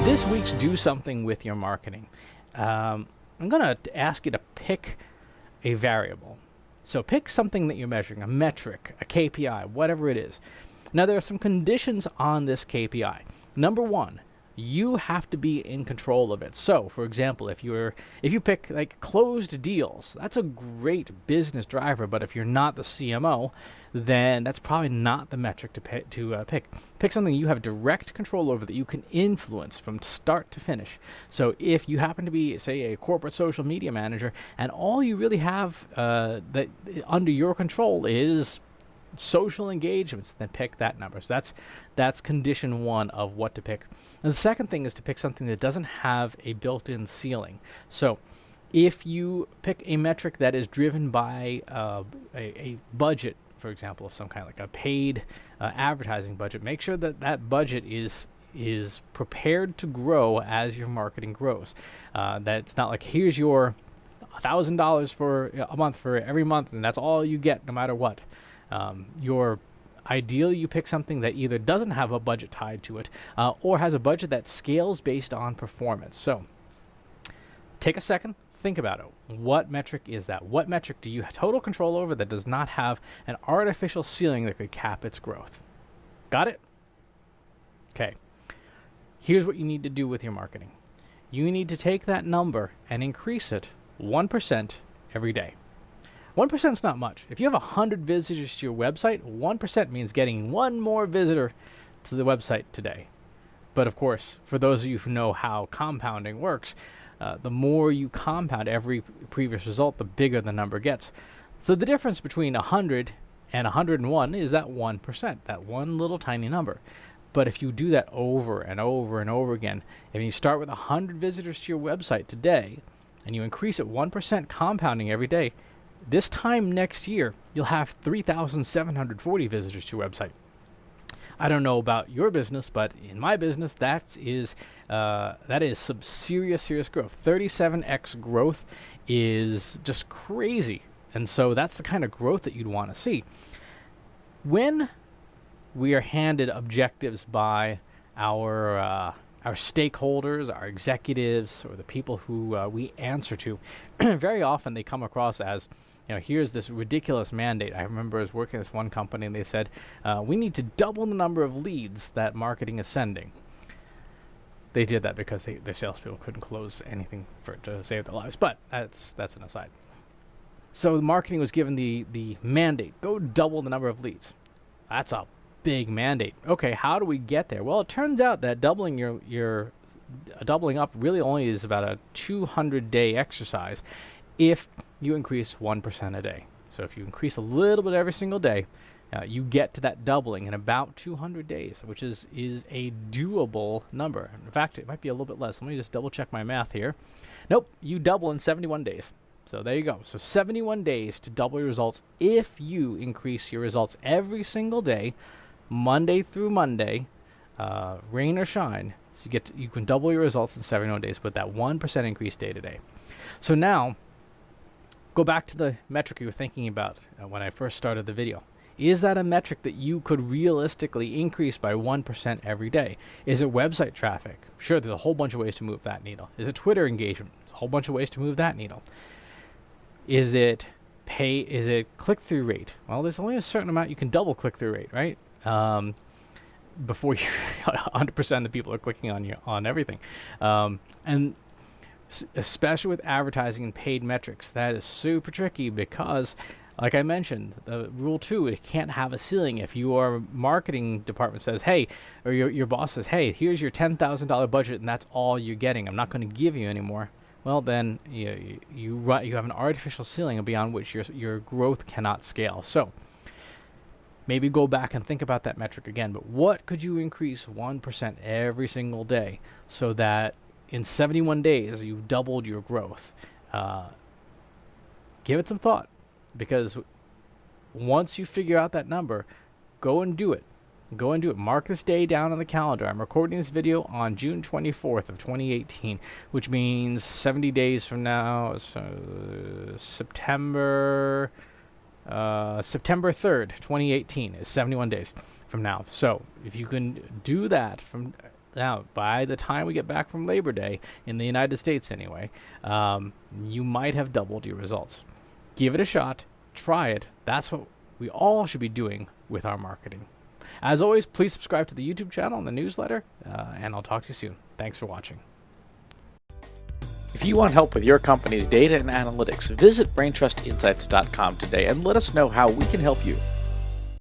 In this week's Do Something With Your Marketing, I'm going to ask you to pick a variable. So pick something that you're measuring, a metric, a KPI, whatever it is. Now, there are some conditions on this KPI. Number one, you have to be in control of it. So, for example, if you pick like closed deals, that's a great business driver. But if you're not the CMO, then that's probably not the metric to pick. Pick something you have direct control over that you can influence from start to finish. So, if you happen to be, say, a corporate social media manager, and all you really have that under your control is social engagements, then pick that number. So that's condition one of what to pick. And the second thing is to pick something that doesn't have a built-in ceiling. So if you pick a metric that is driven by a budget, for example, of some kind, like a paid advertising budget, make sure that that budget is prepared to grow as your marketing grows. That it's not like, here's your $1,000 for a month for every month, and that's all you get no matter what. Ideally, you pick something that either doesn't have a budget tied to it or has a budget that scales based on performance. So take a second, think about it. What metric is that? What metric do you have total control over that does not have an artificial ceiling that could cap its growth? Got it? Okay. Here's what you need to do with your marketing. You need to take that number and increase it 1% every day. 1% is not much. If you have 100 visitors to your website, 1% means getting one more visitor to the website today. But of course, for those of you who know how compounding works, the more you compound every previous result, the bigger the number gets. So the difference between 100 and 101 is that 1%, that one little tiny number. But if you do that over and over and over again, if you start with 100 visitors to your website today, and you increase it 1% compounding every day, this time next year, you'll have 3,740 visitors to your website. I don't know about your business, but in my business, that is some serious growth. 37x growth is just crazy. And so that's the kind of growth that you'd want to see. When we are handed objectives by our stakeholders, our executives, or the people who we answer to, very often they come across as, here's this ridiculous mandate. I remember I was working at this one company, and they said, we need to double the number of leads that marketing is sending. They did that because their salespeople couldn't close anything to save their lives. But that's an aside. So the marketing was given the mandate, go double the number of leads. That's a big mandate. Okay, how do we get there? Well, it turns out that doubling doubling up really only is about a 200-day exercise if you increase 1% a day. So if you increase a little bit every single day, you get to that doubling in about 200 days, which is a doable number. In fact, it might be a little bit less. Let me just double check my math here. Nope, you double in 71 days. So there you go. So 71 days to double your results if you increase your results every single day, Monday through Monday, rain or shine. So you can double your results in 71 days with that 1% increase day to day. So now, go back to the metric you were thinking about when I first started the video. Is that a metric that you could realistically increase by 1% every day? Is it website traffic? Sure, there's a whole bunch of ways to move that needle. Is it Twitter engagement? There's a whole bunch of ways to move that needle. Is it click-through rate? Well, there's only a certain amount you can double click-through rate, right? Before 100% of the people are clicking on everything. And especially with advertising and paid metrics, that is super tricky because, like I mentioned, the rule 2, it can't have a ceiling. If your marketing department says, hey, or your boss says, hey, here's your $10,000 budget and that's all you're getting, I'm not going to give you anymore, well, then you have an artificial ceiling beyond which your growth cannot scale. So maybe go back and think about that metric again. But what could you increase 1% every single day so that in 71 days you've doubled your growth? Give it some thought, because once you figure out that number, go and do it. Go and do it. Mark this day down on the calendar. I'm recording this video on June 24th of 2018, which means 70 days from now, September 3rd, 2018 is 71 days from now. So if you can do that Now, by the time we get back from Labor Day, in the United States anyway, you might have doubled your results. Give it a shot. Try it. That's what we all should be doing with our marketing. As always, please subscribe to the YouTube channel and the newsletter, and I'll talk to you soon. Thanks for watching. If you want help with your company's data and analytics, visit BrainTrustInsights.com today and let us know how we can help you.